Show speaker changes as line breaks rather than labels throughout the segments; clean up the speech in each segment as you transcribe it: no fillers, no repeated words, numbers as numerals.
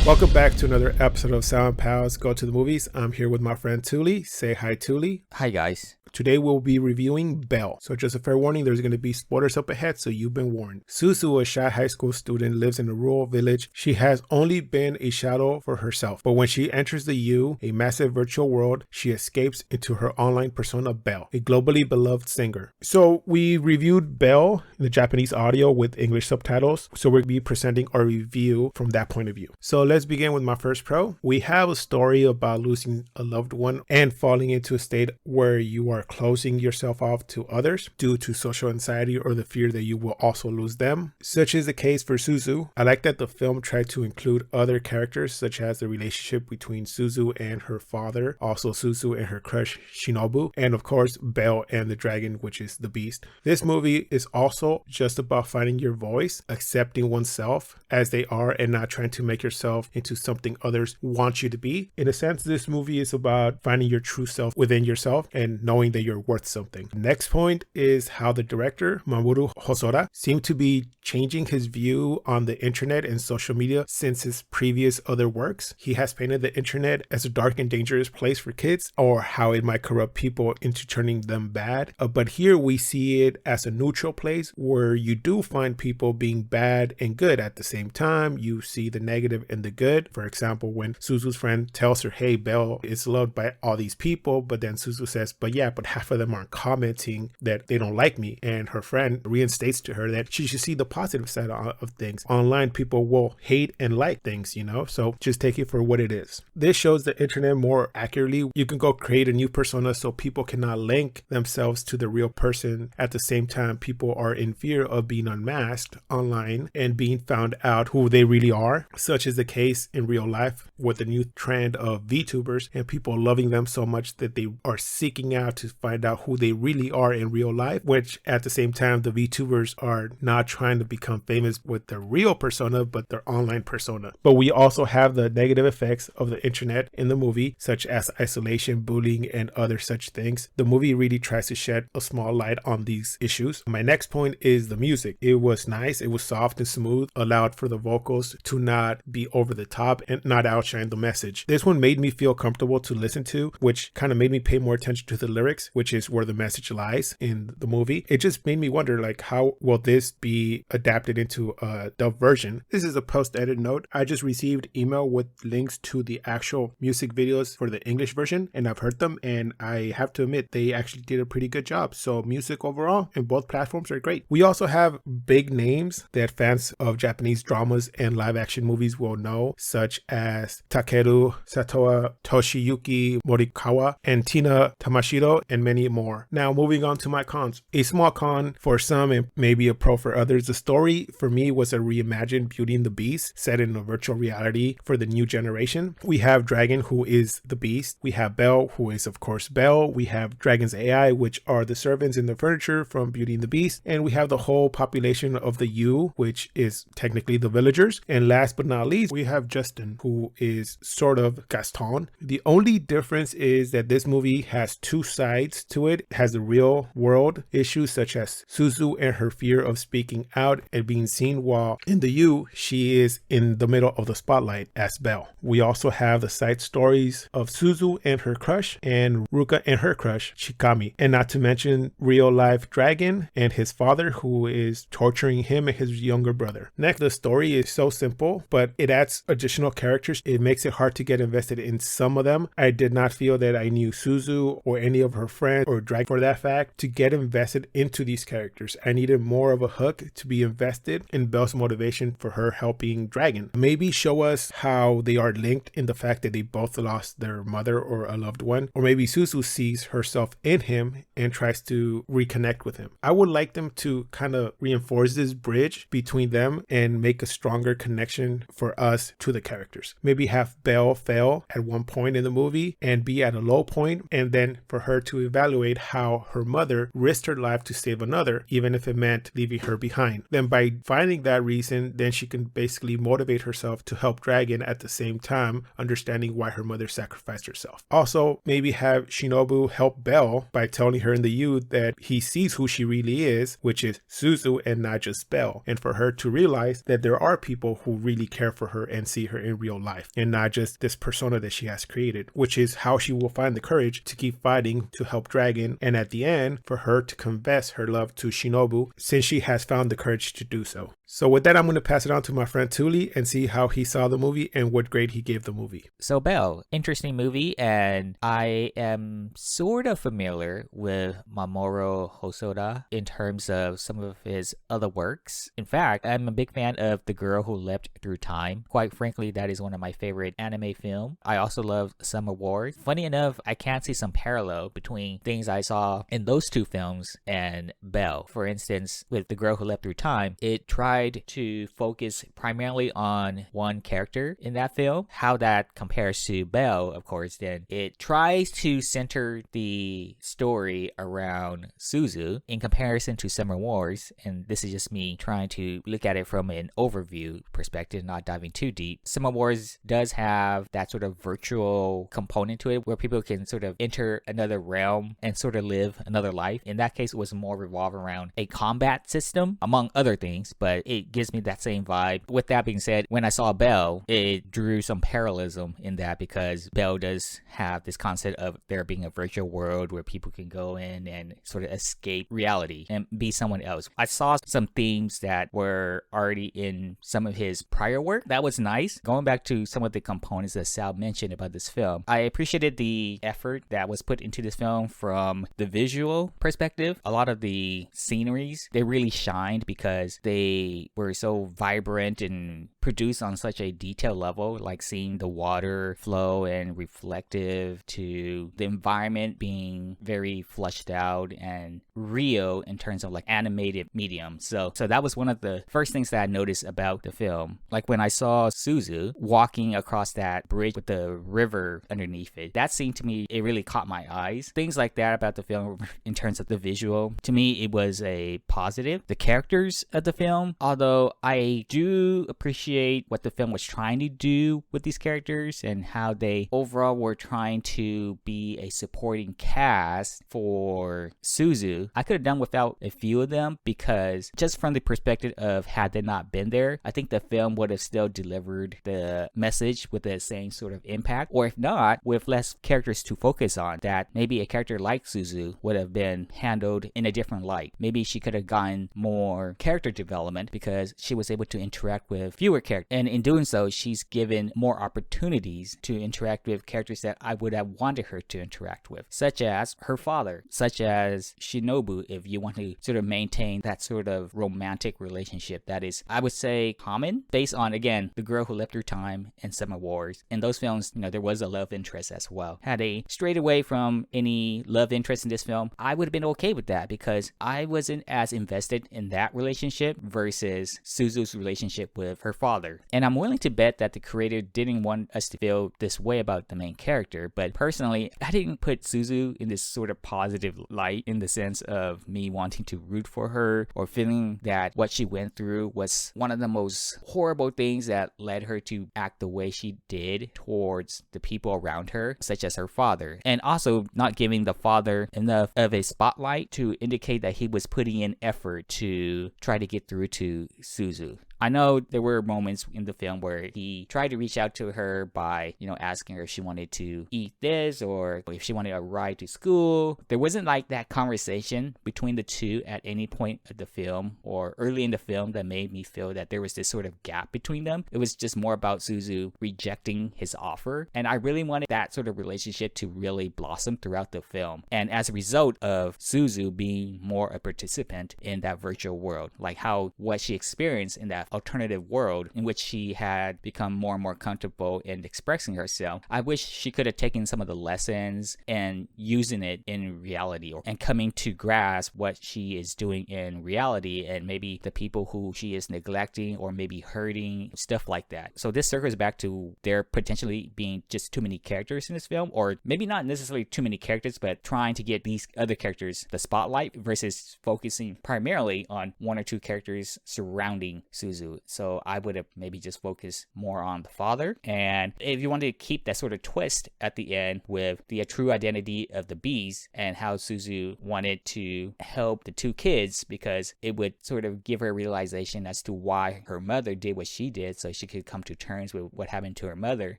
Welcome back to another episode of Sound Pals Go to the Movies. I'm here with my friend Touly. Say hi, Touly.
Hi, guys.
Today we'll be reviewing BELLE. So just a fair warning, there's going to be spoilers up ahead, so you've been warned. Suzu, a shy high school student, lives in a rural village. She has only been a shadow for herself. But when she enters the U, a massive virtual world, she escapes into her online persona BELLE, a globally beloved singer. So we reviewed BELLE in the Japanese audio with English subtitles. So we'll be presenting our review from that point of view. So let's begin with my first pro. We have a story about losing a loved one and falling into a state where you are closing yourself off to others due to social anxiety or the fear that you will also lose them. Such is the case for Suzu. I like that the film tried to include other characters, such as the relationship between Suzu and her father, also Suzu and her crush Shinobu, and of course BELLE and the dragon, which is the beast. This movie is also just about finding your voice, accepting oneself as they are, and not trying to make yourself into something others want you to be. In a sense, this movie is about finding your true self within yourself and knowing that you're worth something. Next point is how the director, Mamoru Hosoda, seemed to be changing his view on the internet and social media since his previous other works. He has painted the internet as a dark and dangerous place for kids, or how it might corrupt people into turning them bad. But here we see it as a neutral place where you do find people being bad and good at the same time. You see the negative and the good. For example, when Suzu's friend tells her, hey, BELLE is loved by all these people, but then Suzu says, but half of them aren't commenting that they don't like me. And her friend reinstates to her that she should see the positive side of things. Online, people will hate and like things, so just take it for what it is. This shows the internet more accurately. You can go create a new persona so people cannot link themselves to the real person. At the same time, people are in fear of being unmasked online and being found out who they really are. Such is the case in real life with the new trend of VTubers and people loving them so much that they are seeking out to find out who they really are in real life, which at the same time, the VTubers are not trying to become famous with their real persona, but their online persona. But we also have the negative effects of the internet in the movie, such as isolation, bullying, and other such things. The movie really tries to shed a small light on these issues. My next point is the music. It was nice. It was soft and smooth, allowed for the vocals to not be over the top and not outshine the message. This one made me feel comfortable to listen to, which kind of made me pay more attention to the lyrics, which is where the message lies in the movie. It just made me wonder, how will this be adapted into a dub version? This is a post-edit note. I just received email with links to the actual music videos for the English version, and I've heard them, and I have to admit they actually did a pretty good job. So music overall in both platforms are great. We also have big names that fans of Japanese dramas and live action movies will know, such as Takeru Satoa, Toshiyuki Morikawa, and Tina Tamashiro, and many more. Now moving on to my cons. A small con for some and maybe a pro for others. The story for me was a reimagined Beauty and the Beast set in a virtual reality for the new generation. We have Dragon, who is the Beast. We have BELLE, who is of course BELLE. We have Dragon's AI, which are the servants in the furniture from Beauty and the Beast. And we have the whole population of the U, which is technically the villagers. And last but not least, we have Justin, who is sort of Gaston. The only difference is that this movie has two sides to it. It has the real world issues such as Suzu and her fear of speaking out and being seen, while in the U, she is in the middle of the spotlight as BELLE. We also have the side stories of Suzu and her crush and Ruka and her crush Shikami, and not to mention real life Dragon and his father, who is torturing him and his younger brother. Next, the story is so simple, but it adds additional characters. It makes it hard to get invested in some of them. I did not feel that I knew Suzu or any of her friends or Dragon for that fact to get invested into these characters. I needed more of a hook to be invested in BELLE's motivation for her helping Dragon. Maybe show us how they are linked in the fact that they both lost their mother or a loved one, or maybe Suzu sees herself in him and tries to reconnect with him. I would like them to kind of reinforce this bridge between them and make a stronger connection for us to the characters. Maybe have BELLE fail at one point in the movie and be at a low point, and then for her to evaluate how her mother risked her life to save another, even if it meant leaving her behind. Then by finding that reason, then she can basically motivate herself to help Dragon at the same time, understanding why her mother sacrificed herself. Also, maybe have Shinobu help BELLE by telling her in the U that he sees who she really is, which is Suzu and not just BELLE, and for her to realize that there are people who really care for her and see her in real life and not just this persona that she has created, which is how she will find the courage to keep fighting to help Dragon, and at the end for her to confess her love to Shinobu since she has found the courage to do so. So with that, I'm going to pass it on to my friend Touly and see how he saw the movie and what grade he gave the movie.
So BELLE, interesting movie, and I am sort of familiar with Mamoru Hosoda in terms of some of his other works. In fact, I'm a big fan of The Girl Who Leapt Through Time. Quite frankly, that is one of my favorite anime films. I also love Summer Wars. Funny enough, I can see some parallel between things I saw in those two films and BELLE. For instance, with The Girl Who Leapt Through Time, it tried to focus primarily on one character in that film. How that compares to BELLE, of course, then it tries to center the story around Chizu in comparison to Summer Wars, and this is just me trying to look at it from an overview perspective, not diving too deep. Summer Wars does have that sort of virtual component to it where people can sort of enter another realm and sort of live another life. In that case, it was more revolved around a combat system, among other things, but it gives me that same vibe. With that being said, when I saw BELLE, it drew some parallelism in that because BELLE does have this concept of there being a virtual world where people can go in and sort of escape reality and be someone else. I saw some themes that were already in some of his prior work. That was nice. Going back to some of the components that Sal mentioned about this film, I appreciated the effort that was put into this film from the visual perspective. A lot of the sceneries, they really shined because they were so vibrant and produced on such a detailed level, like seeing the water flow and reflective to the environment being very fleshed out and real in terms of like animated medium. So that was one of the first things that I noticed about the film. Like when I saw Chizu walking across that bridge with the river underneath it, that scene to me, it really caught my eyes. Things like that about the film in terms of the visual, to me, it was a positive. The characters of the film, although I do appreciate what the film was trying to do with these characters and how they overall were trying to be a supporting cast for Chizu, I could have done without a few of them because just from the perspective of had they not been there, I think the film would have still delivered the message with the same sort of impact, or if not, with less characters to focus on, that maybe a character like Chizu would have been handled in a different light. Maybe she could have gotten more character development because she was able to interact with fewer characters, and in doing so, she's given more opportunities to interact with characters that I would have wanted her to interact with, such as her father, such as Shinobu, if you want to sort of maintain that sort of romantic relationship that is, I would say, common based on, again, The Girl Who Leapt Through Time and Summer Wars. In those films, there was a love interest as well. Had a strayed away from any love interest in this film, I would have been okay with that because I wasn't as invested in that relationship versus Suzu's relationship with her father. And I'm willing to bet that the creator didn't want us to feel this way about the main character, but personally, I didn't put Chizu in this sort of positive light in the sense of me wanting to root for her or feeling that what she went through was one of the most horrible things that led her to act the way she did towards the people around her, such as her father. And also not giving the father enough of a spotlight to indicate that he was putting in effort to try to get through to Chizu. I know there were moments in the film where he tried to reach out to her by, asking her if she wanted to eat this or if she wanted a ride to school. There wasn't like that conversation between the two at any point of the film or early in the film that made me feel that there was this sort of gap between them. It was just more about Chizu rejecting his offer. And I really wanted that sort of relationship to really blossom throughout the film. And as a result of Chizu being more a participant in that virtual world, like how what she experienced in that alternative world in which she had become more and more comfortable in expressing herself, I wish she could have taken some of the lessons and using it in reality and coming to grasp what she is doing in reality and maybe the people who she is neglecting or maybe hurting, stuff like that. So this circles back to there potentially being just too many characters in this film, or maybe not necessarily too many characters, but trying to get these other characters the spotlight versus focusing primarily on one or two characters surrounding Suzu. Suzu. So I would have maybe just focused more on the father. And if you wanted to keep that sort of twist at the end with the true identity of the beast and how Suzu wanted to help the two kids, because it would sort of give her a realization as to why her mother did what she did, so she could come to terms with what happened to her mother,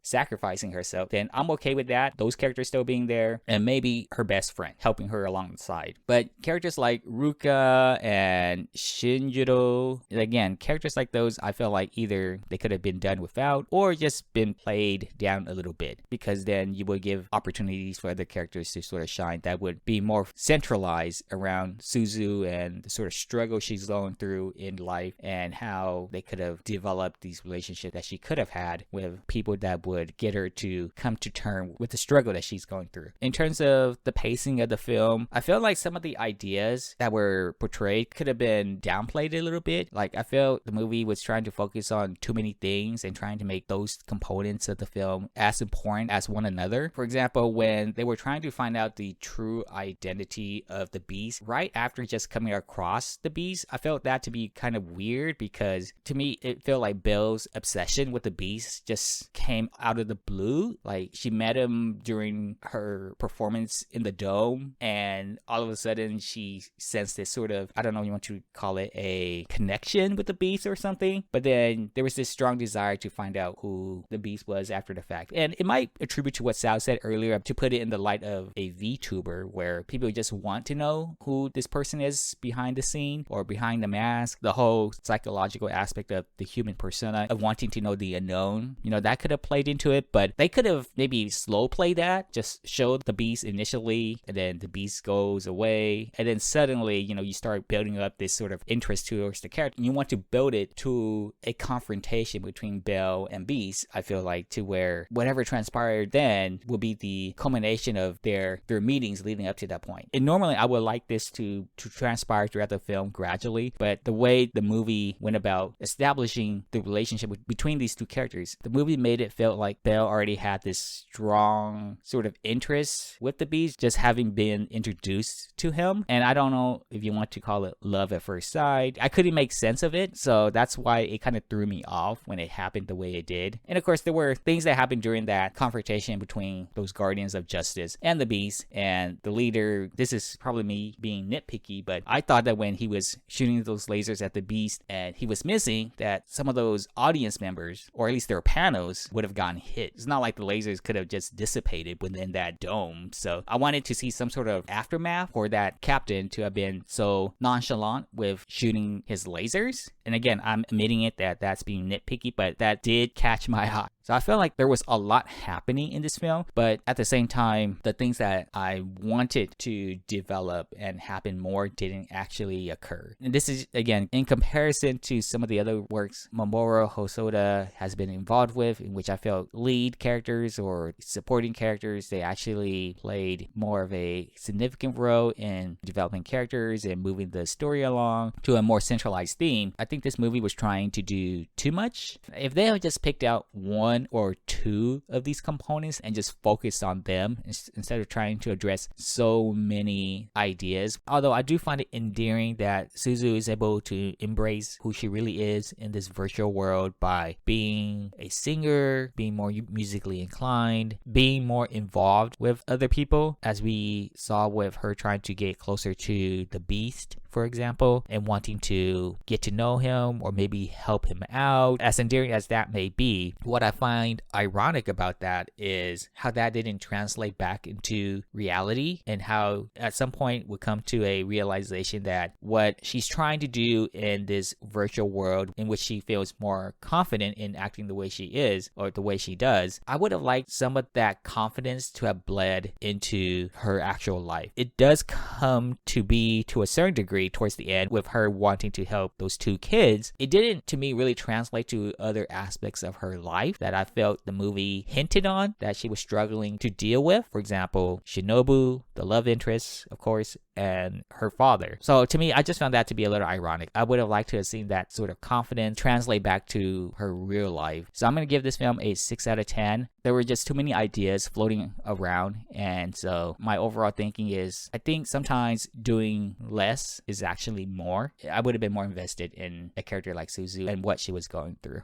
sacrificing herself, then I'm okay with that. Those characters still being there, and maybe her best friend helping her along the side. But characters like Ruka and Shinjiro, again, characters like those, I feel like either they could have been done without or just been played down a little bit, because then you would give opportunities for other characters to sort of shine that would be more centralized around Suzu and the sort of struggle she's going through in life, and how they could have developed these relationships that she could have had with people that would get her to come to terms with the struggle that she's going through. In terms of the pacing of the film, I feel like some of the ideas that were portrayed could have been downplayed a little bit. Like, I felt the movie was trying to focus on too many things and trying to make those components of the film as important as one another. For example, when they were trying to find out the true identity of the beast, right after just coming across the beast, I felt that to be kind of weird, because to me it felt like Belle's obsession with the beast just came out of the blue. Like, she met him during her performance in the dome, and all of a sudden she sensed this sort of, I don't know, you want to call it a connection with the beast or something, but then there was this strong desire to find out who the beast was after the fact. And it might attribute to what Sal said earlier, to put it in the light of a VTuber, where people just want to know who this person is behind the scene or behind the mask. The whole psychological aspect of the human persona of wanting to know the unknown, that could have played into it, but they could have maybe slow play that, just show the beast initially, and then the beast goes away, and then suddenly, you start building up this sort of interest towards the character. You want to build it to a confrontation between Belle and Beast, I feel like, to where whatever transpired then will be the culmination of their meetings leading up to that point. And normally I would like this to transpire throughout the film gradually, but the way the movie went about establishing the relationship between these two characters, the movie made it feel like Belle already had this strong sort of interest with the beast, just having been introduced to him. And I don't know if you want to call it love at first sight. I couldn't make sense of it, so that's why it kind of threw me off when it happened the way it did. And of course, there were things that happened during that confrontation between those guardians of justice and the beast and the leader. This is probably me being nitpicky, but I thought that when he was shooting those lasers at the beast and he was missing, that some of those audience members, or at least their panels, would have gotten hit. It's not like the lasers could have just dissipated within that dome. So I wanted to see some sort of aftermath for that captain to have been so nonchalant with shooting his lasers. And again, I'm admitting it that that's being nitpicky, but that did catch my eye. So I felt like there was a lot happening in this film, but at the same time, the things that I wanted to develop and happen more didn't actually occur. And this is, again, in comparison to some of the other works Mamoru Hosoda has been involved with, in which I felt lead characters or supporting characters, they actually played more of a significant role in developing characters and moving the story along to a more centralized theme. I think this movie was trying to do too much. If they had just picked out one or two of these components and just focused on them instead of trying to address so many ideas. Although I do find it endearing that Suzu is able to embrace who she really is in this virtual world by being a singer, being more musically inclined, being more involved with other people, as we saw with her trying to get closer to the beast, for example, and wanting to get to know him or maybe help him out. As endearing as that may be, what I find ironic about that is how that didn't translate back into reality, and how at some point would come to a realization that what she's trying to do in this virtual world in which she feels more confident in acting the way she is or the way she does, I would have liked some of that confidence to have bled into her actual life. It does come to be, to a certain degree, towards the end, with her wanting to help those two kids. It didn't, to me, really translate to other aspects of her life that I felt the movie hinted on that she was struggling to deal with. For example, Shinobu, the love interest, of course, and her father. So to me, I just found that to be a little ironic. I would have liked to have seen that sort of confidence translate back to her real life. So I'm going to give this film a 6 out of 10. There were just too many ideas floating around, and so my overall thinking is I think sometimes doing less is actually more. I would have been more invested in a character like Suzu and what she was going through.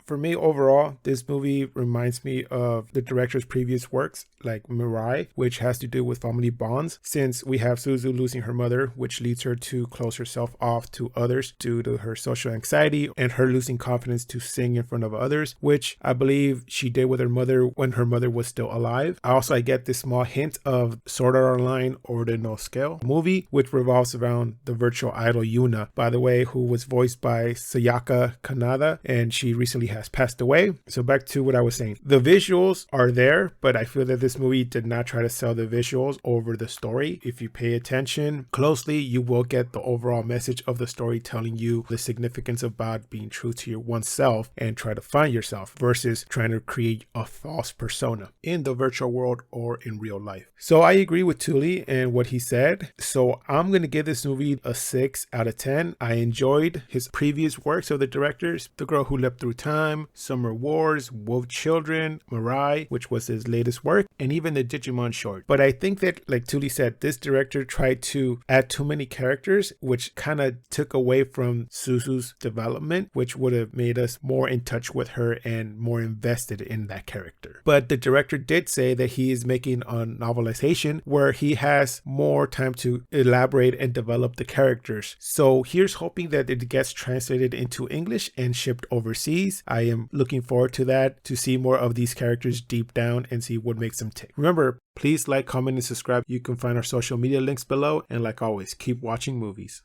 For me, overall, this movie reminds me of the director's previous works, like Mirai, which has to do with family bonds, since we have Suzu losing her mother, which leads her to close herself off to others due to her social anxiety, and her losing confidence to sing in front of others, which I believe she did with her mother when her mother was still alive. I get this small hint of Sword Art Online Ordinal Scale movie, which revolves around the virtual idol Yuna, by the way, who was voiced by Sayaka Kanada, and she recently has passed away. So back to what I was saying. The visuals are there, but I feel that this movie did not try to sell the visuals over the story. If you pay attention closely, you will get the overall message of the story telling you the significance about being true to your oneself and try to find yourself versus trying to create a false persona in the virtual world or in real life. So I agree with Touly and what he said. So I'm going to give this movie a 6 out of 10. I enjoyed his previous works of the directors, The Girl Who Leapt Through Time, Summer Wars, Wolf Children, Mirai, which was his latest work, and even the Digimon short. But I think that, like Touly said, this director tried to add too many characters, which kind of took away from Suzu's development, which would have made us more in touch with her and more invested in that character. But the director did say that he is making a novelization where he has more time to elaborate and develop the characters. So here's hoping that it gets translated into English and shipped overseas. I am looking forward to that, to see more of these characters deep down and see what makes them tick. Remember, please like, comment, and subscribe. You can find our social media links below. And like always, keep watching movies.